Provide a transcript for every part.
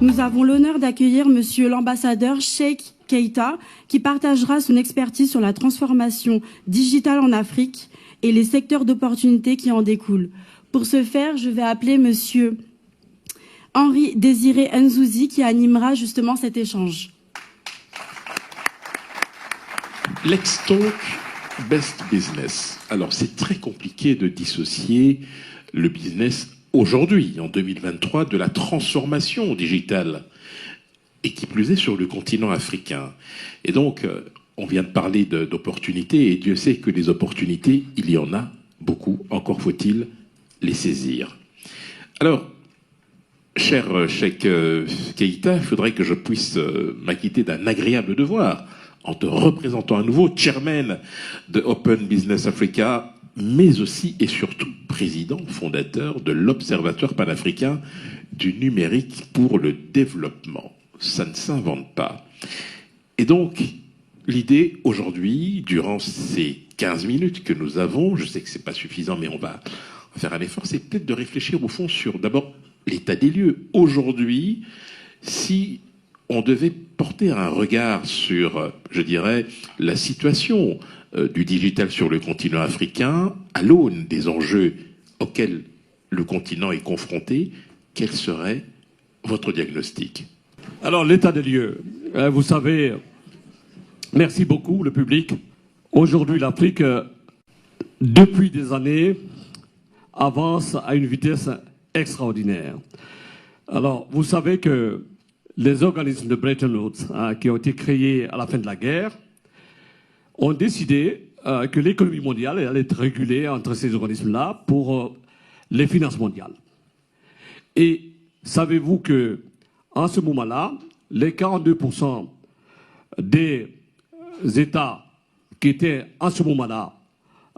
Nous avons l'honneur d'accueillir Monsieur l'ambassadeur Cheikh Keita, qui partagera son expertise sur la transformation digitale en Afrique et les secteurs d'opportunités qui en découlent. Pour ce faire, je vais appeler Monsieur Henri Désiré Nzouzi, qui animera justement cet échange. Let's talk best business. Alors, c'est très compliqué de dissocier le business aujourd'hui, en 2023, de la transformation digitale, et qui plus est sur le continent africain. Et donc, on vient de parler d'opportunités, et Dieu sait que les opportunités, il y en a beaucoup, encore faut-il les saisir. Alors, cher Cheikh Keita, il faudrait que je puisse m'acquitter d'un agréable devoir en te représentant à nouveau chairman de Open Business Africa, mais aussi et surtout président fondateur de l'Observatoire panafricain du numérique pour le développement. Ça ne s'invente pas. Et donc, l'idée aujourd'hui, durant ces 15 minutes que nous avons, je sais que c'est pas suffisant, mais on va faire un effort, c'est peut-être de réfléchir au fond sur d'abord l'état des lieux. Aujourd'hui, si on devait porter un regard sur, je dirais, la situation du digital sur le continent africain, à l'aune des enjeux auxquels le continent est confronté, quel serait votre diagnostic? Alors, l'état des lieux, vous savez, merci beaucoup, le public. Aujourd'hui, l'Afrique, depuis des années, avance à une vitesse extraordinaire. Alors, vous savez que les organismes de Bretton Woods, qui ont été créés à la fin de la guerre, ont décidé que l'économie mondiale allait être régulée entre ces organismes-là pour les finances mondiales. Et savez-vous que en ce moment-là, les 42% des États qui étaient en ce moment-là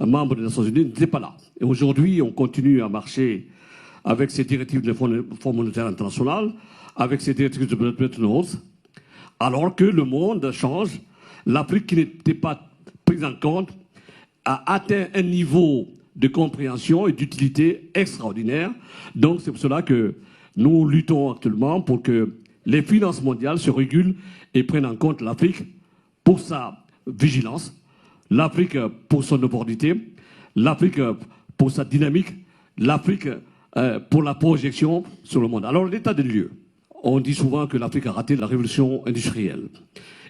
membres des Nations Unies n'étaient pas là. Et aujourd'hui, on continue à marcher avec ces directives du Fonds monétaire international, avec ces directives de Bretton Woods, alors que le monde change. L'Afrique, qui n'était pas prise en compte, a atteint un niveau de compréhension et d'utilité extraordinaire. Donc c'est pour cela que nous luttons actuellement pour que les finances mondiales se régulent et prennent en compte l'Afrique pour sa vigilance, l'Afrique pour son opportunité, l'Afrique pour sa dynamique, l'Afrique pour la projection sur le monde. Alors l'état des lieux, on dit souvent que l'Afrique a raté la révolution industrielle.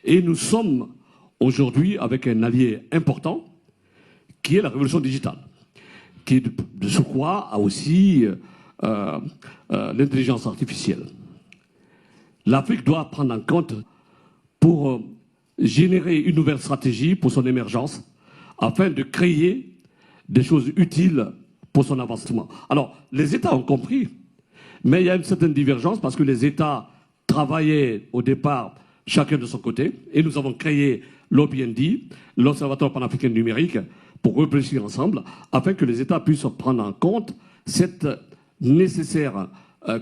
Et nous sommes aujourd'hui avec un allié important qui est la révolution digitale, qui de surcroît a aussi l'intelligence artificielle. L'Afrique doit prendre en compte pour générer une nouvelle stratégie pour son émergence, afin de créer des choses utiles pour son avancement. Alors, les États ont compris, mais il y a une certaine divergence parce que les États travaillaient au départ chacun de son côté, et nous avons créé l'OPND, l'Observatoire panafricain numérique, pour réfléchir ensemble, afin que les États puissent prendre en compte cette nécessaire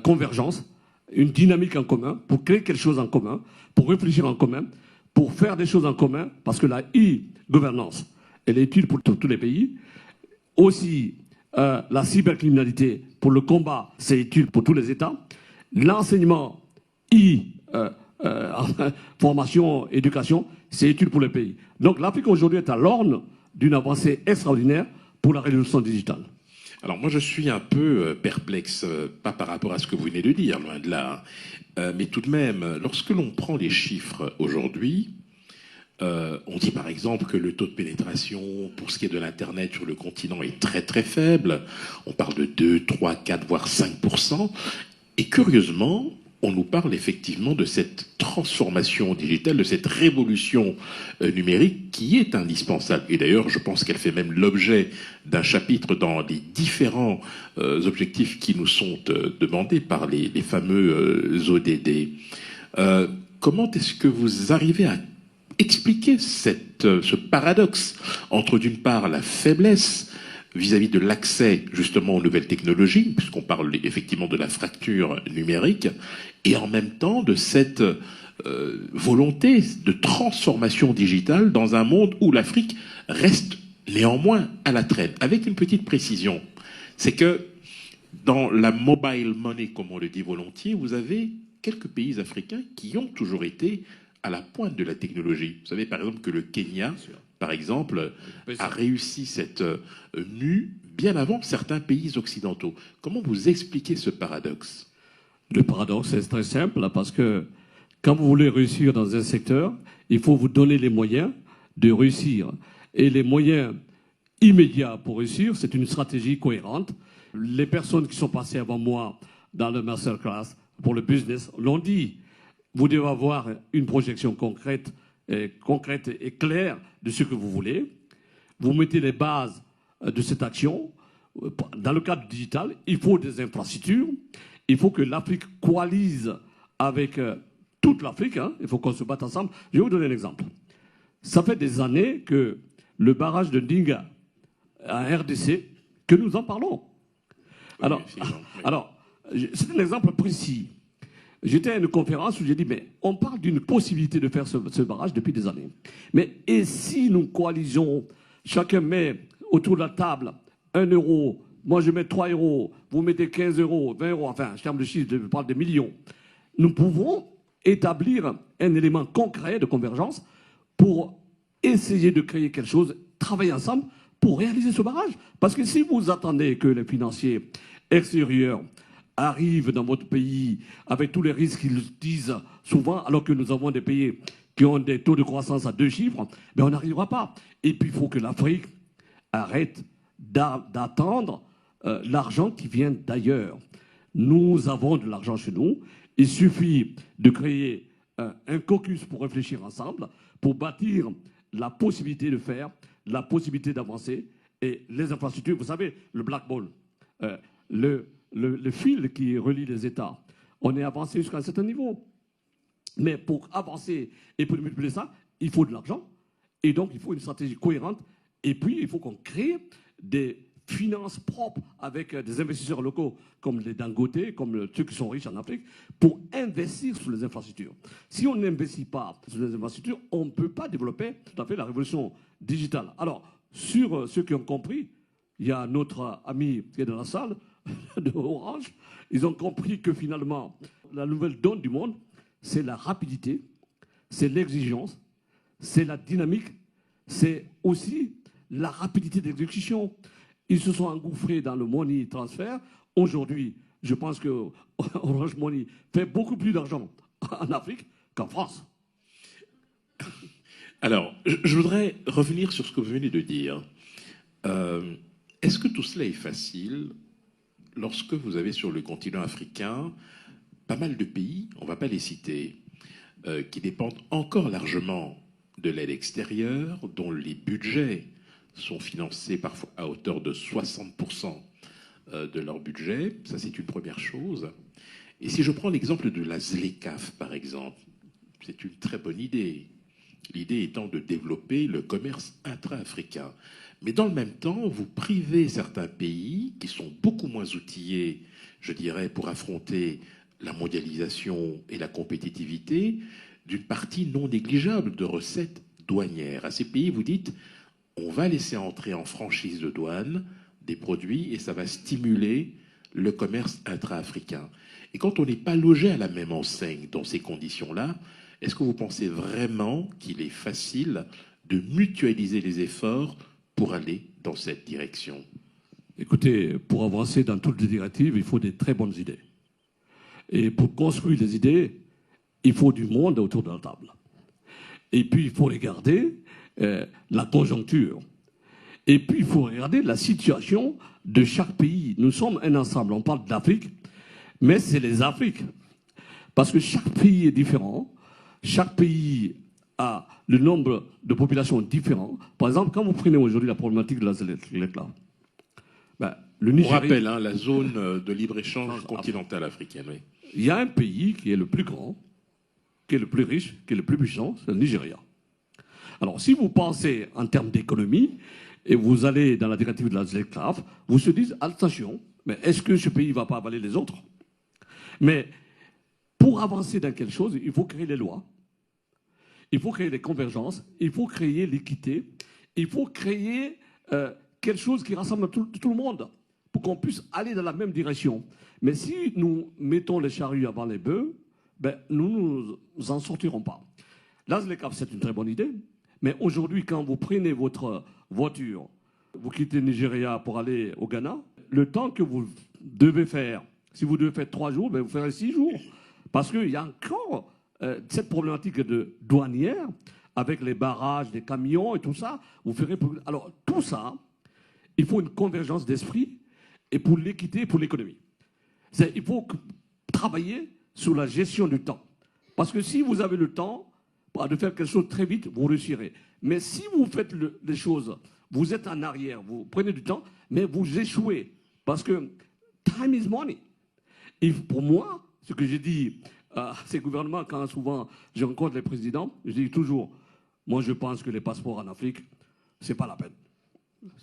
convergence, une dynamique en commun, pour créer quelque chose en commun, pour réfléchir en commun, pour faire des choses en commun, parce que la e-gouvernance, elle est utile pour tous les pays. Aussi, la cybercriminalité, pour le combat, c'est utile pour tous les États. L'enseignement formation, éducation, c'est utile pour les pays. Donc l'Afrique aujourd'hui est à l'orne d'une avancée extraordinaire pour la révolution digitale. Alors moi je suis un peu perplexe, pas par rapport à ce que vous venez de dire, loin de là, mais tout de même, lorsque l'on prend les chiffres aujourd'hui, on dit par exemple que le taux de pénétration pour ce qui est de l'Internet sur le continent est très très faible, on parle de 2, 3, 4, voire 5%, et curieusement, on nous parle effectivement de cette transformation digitale, de cette révolution numérique qui est indispensable. Et d'ailleurs, je pense qu'elle fait même l'objet d'un chapitre dans les différents objectifs qui nous sont demandés par les fameux ODD. Comment est-ce que vous arrivez à expliquer ce paradoxe entre, d'une part, la faiblesse vis-à-vis de l'accès justement aux nouvelles technologies, puisqu'on parle effectivement de la fracture numérique, et en même temps de cette volonté de transformation digitale dans un monde où l'Afrique reste néanmoins à la traîne. Avec une petite précision, c'est que dans la mobile money, comme on le dit volontiers, vous avez quelques pays africains qui ont toujours été à la pointe de la technologie. Vous savez par exemple que le Kenya, par exemple, a réussi cette mue bien avant certains pays occidentaux. Comment vous expliquez ce paradoxe? Le paradoxe est très simple, parce que quand vous voulez réussir dans un secteur, il faut vous donner les moyens de réussir. Et les moyens immédiats pour réussir, c'est une stratégie cohérente. Les personnes qui sont passées avant moi dans le masterclass pour le business l'ont dit. Vous devez avoir une projection concrète et claire de ce que vous voulez. Vous mettez les bases de cette action. Dans le cadre digital, il faut des infrastructures. Il faut que l'Afrique coalise avec toute l'Afrique. Il faut qu'on se batte ensemble. Je vais vous donner un exemple. Ça fait des années que le barrage de Ndinga à RDC, que nous en parlons. Alors, c'est un exemple précis. J'étais à une conférence où j'ai dit, mais on parle d'une possibilité de faire ce barrage depuis des années. Mais et si nous coalisons, chacun met autour de la table 1 euro, moi je mets 3 euros, vous mettez 15 euros, 20 euros, enfin, en termes de chiffres, je parle de millions. Nous pouvons établir un élément concret de convergence pour essayer de créer quelque chose, travailler ensemble pour réaliser ce barrage. Parce que si vous attendez que les financiers extérieurs arrivent dans votre pays avec tous les risques qu'ils disent souvent, alors que nous avons des pays qui ont des taux de croissance à 2 chiffres, ben on n'arrivera pas. Et puis il faut que l'Afrique arrête d'attendre l'argent qui vient d'ailleurs. Nous avons de l'argent chez nous. Il suffit de créer un caucus pour réfléchir ensemble, pour bâtir la possibilité de faire, la possibilité d'avancer et les infrastructures. Vous savez, le Black Ball, le fil qui relie les États, on est avancé jusqu'à un certain niveau. Mais pour avancer et pour multiplier ça, il faut de l'argent. Et donc, il faut une stratégie cohérente. Et puis, il faut qu'on crée des finances propres avec des investisseurs locaux comme les Dangote, comme ceux qui sont riches en Afrique, pour investir sur les infrastructures. Si on n'investit pas sur les infrastructures, on ne peut pas développer tout à fait la révolution digitale. Alors, sur ceux qui ont compris, il y a notre ami qui est dans la salle, de Orange, ils ont compris que finalement, la nouvelle donne du monde, c'est la rapidité, c'est l'exigence, c'est la dynamique, c'est aussi la rapidité d'exécution. Ils se sont engouffrés dans le money transfer. Aujourd'hui, je pense que Orange Money fait beaucoup plus d'argent en Afrique qu'en France. Alors, je voudrais revenir sur ce que vous venez de dire. Est-ce que tout cela est facile lorsque vous avez sur le continent africain pas mal de pays, on ne va pas les citer, qui dépendent encore largement de l'aide extérieure, dont les budgets sont financés parfois à hauteur de 60% de leur budget. Ça, c'est une première chose. Et si je prends l'exemple de la ZLECAf, par exemple, c'est une très bonne idée. L'idée étant de développer le commerce intra-africain. Mais dans le même temps, vous privez certains pays qui sont beaucoup moins outillés, je dirais, pour affronter la mondialisation et la compétitivité, d'une partie non négligeable de recettes douanières. À ces pays, vous dites, on va laisser entrer en franchise de douane des produits et ça va stimuler le commerce intra-africain. Et quand on n'est pas logé à la même enseigne dans ces conditions-là, est-ce que vous pensez vraiment qu'il est facile de mutualiser les efforts pour aller dans cette direction? Écoutez, pour avancer dans toutes les directives, il faut des très bonnes idées. Et pour construire les idées, il faut du monde autour de la table. Et puis, il faut regarder la conjoncture. Et puis, il faut regarder la situation de chaque pays. Nous sommes un ensemble. On parle de l'Afrique, mais c'est les Afriques. Parce que chaque pays est différent. Chaque pays a le nombre de populations différents. Par exemple, quand vous prenez aujourd'hui la problématique de la ZLECAf, le Nigeria... On rappelle la zone de libre-échange continentale africaine. Oui. Il y a un pays qui est le plus grand, qui est le plus riche, qui est le plus puissant, c'est le Nigeria. Alors, si vous pensez en termes d'économie, et vous allez dans la directive de la ZLECAf, vous se dites, attention, mais est-ce que ce pays ne va pas avaler les autres? Mais pour avancer dans quelque chose, il faut créer les lois, il faut créer les convergences, il faut créer l'équité, il faut créer quelque chose qui rassemble tout le monde pour qu'on puisse aller dans la même direction. Mais si nous mettons les charrues avant les bœufs, ben, nous en sortirons pas. L'ASLECAF, c'est une très bonne idée, mais aujourd'hui, quand vous prenez votre voiture, vous quittez le Nigeria pour aller au Ghana, le temps que vous devez faire, si vous devez faire 3 jours, ben vous ferez 6 jours. Parce qu'il y a encore cette problématique de douanière, avec les barrages, les camions et tout ça. Vous ferez... Alors, tout ça, il faut une convergence d'esprit et pour l'équité et pour l'économie. Il faut travailler sur la gestion du temps. Parce que si vous avez le temps de faire quelque chose très vite, vous réussirez. Mais si vous faites les choses, vous êtes en arrière, vous prenez du temps, mais vous échouez. Parce que time is money. Et pour moi, ce que j'ai dit à ces gouvernements, quand souvent je rencontre les présidents, je dis toujours, moi je pense que les passeports en Afrique, c'est pas la peine.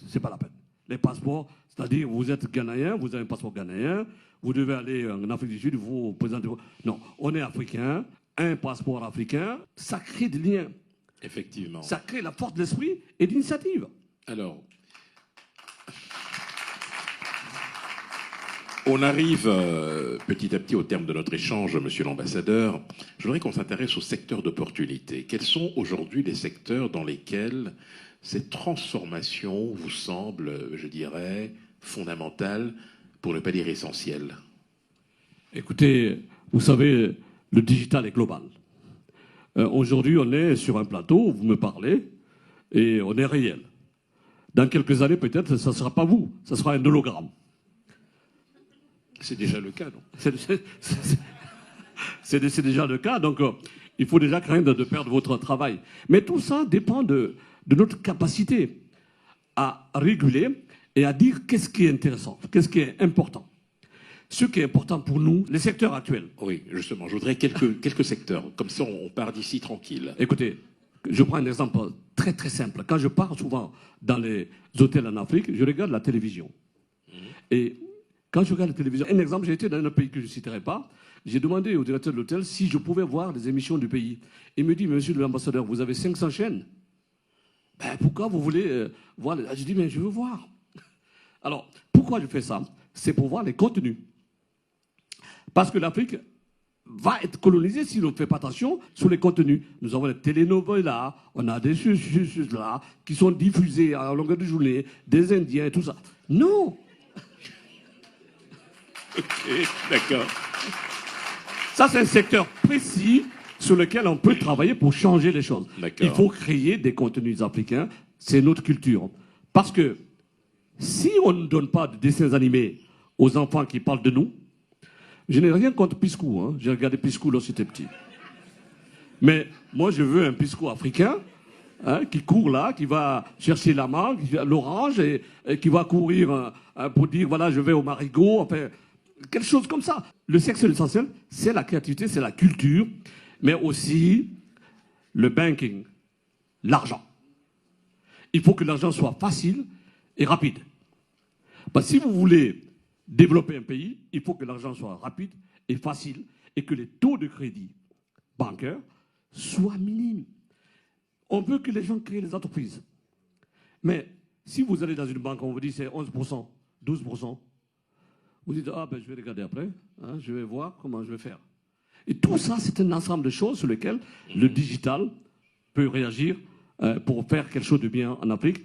C'est pas la peine. Les passeports, c'est-à-dire vous êtes Ghanéen, vous avez un passeport ghanéen, vous devez aller en Afrique du Sud, vous présentez... Non, on est africain, un passeport africain, ça crée des liens. Effectivement. Ça crée la force d'esprit et d'initiative. Alors, on arrive petit à petit au terme de notre échange, monsieur l'ambassadeur. Je voudrais qu'on s'intéresse au secteur d'opportunité. Quels sont aujourd'hui les secteurs dans lesquels cette transformation vous semble, je dirais, fondamentale, pour ne pas dire essentielle? Écoutez, vous savez, le digital est global. Aujourd'hui, on est sur un plateau, vous me parlez, et on est réel. Dans quelques années, peut-être, ça ne sera pas vous, ça sera un hologramme. C'est déjà le cas, non? C'est déjà le cas, donc il faut déjà craindre de perdre votre travail. Mais tout ça dépend de notre capacité à réguler et à dire qu'est-ce qui est intéressant, qu'est-ce qui est important. Ce qui est important pour nous, les secteurs actuels. Oui, justement, je voudrais quelques secteurs. Comme ça, on part d'ici tranquille. Écoutez, je prends un exemple très très simple. Quand je pars souvent dans les hôtels en Afrique, je regarde la télévision. Et quand je regarde la télévision, un exemple, j'ai été dans un pays que je ne citerai pas, j'ai demandé au directeur de l'hôtel si je pouvais voir les émissions du pays. Il me dit, monsieur l'ambassadeur, vous avez 500 chaînes. Ben, pourquoi vous voulez voir les... Je dis, mais je veux voir. Alors, pourquoi je fais ça? C'est pour voir les contenus. Parce que l'Afrique va être colonisée si on ne fait pas attention sur les contenus. Nous avons des telenovelas, on a des choses là qui sont diffusées à longueur de journée, des Indiens et tout ça. Non. Ok, d'accord. Ça, c'est un secteur précis sur lequel on peut travailler pour changer les choses. Il faut créer des contenus africains, c'est notre culture. Parce que si on ne donne pas de dessins animés aux enfants qui parlent de nous, je n'ai rien contre Piscou, hein. J'ai regardé Piscou lorsque j'étais petit. Mais moi, je veux un Piscou africain, hein, qui court là, qui va chercher la mangue, l'orange, et qui va courir pour dire, voilà, je vais au marigot, enfin, quelque chose comme ça. Le sexe essentiel, c'est la créativité, c'est la culture, mais aussi le banking, l'argent. Il faut que l'argent soit facile et rapide. Parce que si vous voulez développer un pays, il faut que l'argent soit rapide et facile et que les taux de crédit bancaire soient minimes. On veut que les gens créent des entreprises. Mais si vous allez dans une banque, on vous dit c'est 11%, 12%, vous dites, ah ben je vais regarder après, hein, je vais voir comment je vais faire. Et tout ça, c'est un ensemble de choses sur lesquelles le digital peut réagir pour faire quelque chose de bien en Afrique.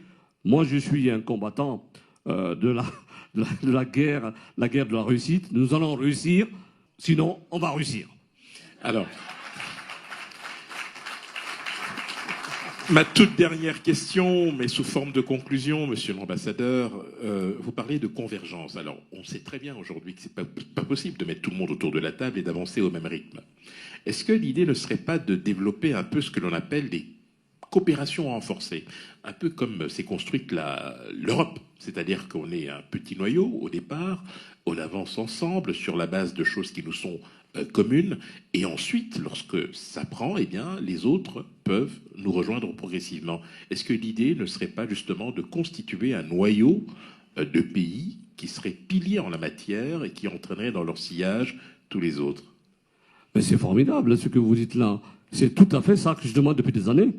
Moi, je suis un combattant de la guerre de la réussite. Nous allons réussir, sinon on va réussir. Alors, ma toute dernière question, mais sous forme de conclusion, monsieur l'ambassadeur, vous parlez de convergence. Alors, on sait très bien aujourd'hui que c'est pas possible de mettre tout le monde autour de la table et d'avancer au même rythme. Est-ce que l'idée ne serait pas de développer un peu ce que l'on appelle des coopération renforcée, un peu comme s'est construite l'Europe, c'est-à-dire qu'on est un petit noyau au départ, on avance ensemble sur la base de choses qui nous sont communes, et ensuite, lorsque ça prend, eh bien, les autres peuvent nous rejoindre progressivement. Est-ce que l'idée ne serait pas justement de constituer un noyau de pays qui seraient piliers en la matière et qui entraîneraient dans leur sillage tous les autres? Mais c'est formidable ce que vous dites là. C'est tout à fait ça que je demande depuis des années.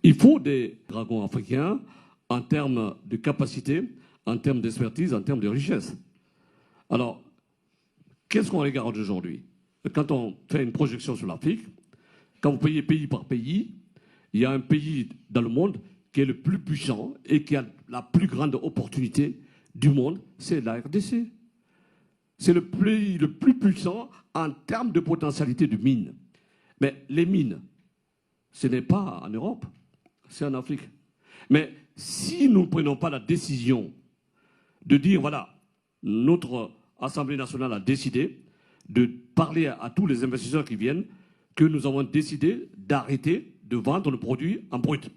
Il faut des dragons africains en termes de capacité, en termes d'expertise, en termes de richesse. Alors, qu'est-ce qu'on regarde aujourd'hui? quand on fait une projection sur l'Afrique, quand vous payez pays par pays, il y a un pays dans le monde qui est le plus puissant et qui a la plus grande opportunité du monde, c'est la RDC. C'est le pays le plus puissant en termes de potentialité de mines. Mais les mines, ce n'est pas en Europe, c'est en Afrique. Mais si nous ne prenons pas la décision de dire, voilà, notre Assemblée nationale a décidé de parler à tous les investisseurs qui viennent que nous avons décidé d'arrêter de vendre le produit en brut.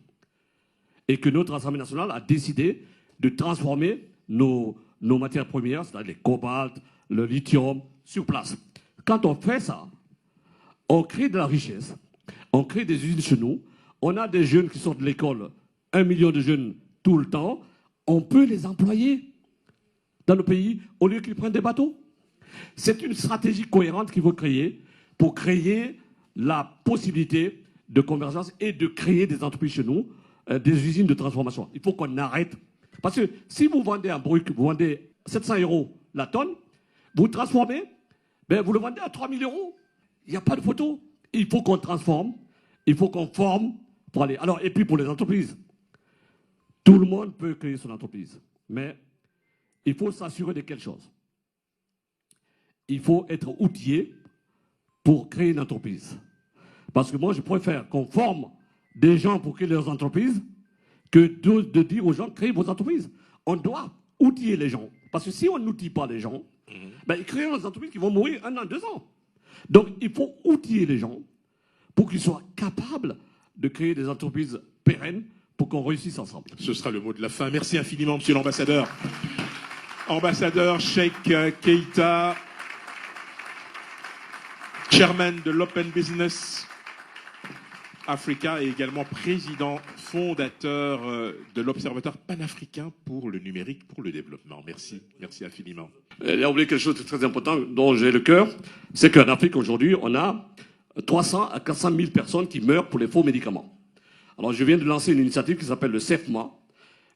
Et que notre Assemblée nationale a décidé de transformer nos matières premières, c'est-à-dire le cobalt, le lithium, sur place. Quand on fait ça, on crée de la richesse, on crée des usines chez nous, on a des jeunes qui sortent de l'école, 1 million de jeunes tout le temps, on peut les employer dans le pays au lieu qu'ils prennent des bateaux. C'est une stratégie cohérente qu'il faut créer pour créer la possibilité de convergence et de créer des entreprises chez nous, des usines de transformation. Il faut qu'on arrête. Parce que si vous vendez un brut, vous vendez 700 € la tonne, vous transformez, ben vous le vendez à 3 000 €. Il n'y a pas de photo. Il faut qu'on transforme, il faut qu'on forme pour aller. Alors, et puis pour les entreprises, tout le monde peut créer son entreprise. Mais il faut s'assurer de quelque chose. Il faut être outillé pour créer une entreprise. Parce que moi, je préfère qu'on forme des gens pour créer leurs entreprises que de dire aux gens, créez vos entreprises. On doit outiller les gens. Parce que si on n'outille pas les gens, ben, ils créent des entreprises qui vont mourir 1 an, 2 ans. Donc, il faut outiller les gens pour qu'ils soient capables de créer des entreprises pérennes pour qu'on réussisse ensemble. Ce sera le mot de la fin. Merci infiniment, monsieur l'ambassadeur. Ambassadeur Cheikh Keita, chairman de l'Open Business Africa et également président fondateur de l'Observatoire panafricain pour le numérique, pour le développement. Merci, merci infiniment. Il a oublié quelque chose de très important dont j'ai le cœur, c'est qu'en Afrique aujourd'hui, on a 300 à 400 000 personnes qui meurent pour les faux médicaments. Alors je viens de lancer une initiative qui s'appelle le CEFMA.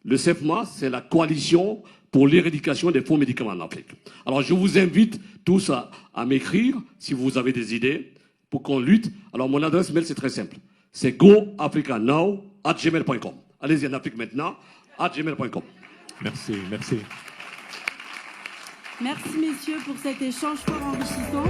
Le CEFMA, c'est la coalition pour l'éradication des faux médicaments en Afrique. Alors je vous invite tous à m'écrire si vous avez des idées pour qu'on lutte. Alors mon adresse mail, c'est très simple. C'est goafricanow@gmail.com. Allez-y en Afrique maintenant, @gmail.com. Merci, merci. Merci messieurs pour cet échange fort enrichissant.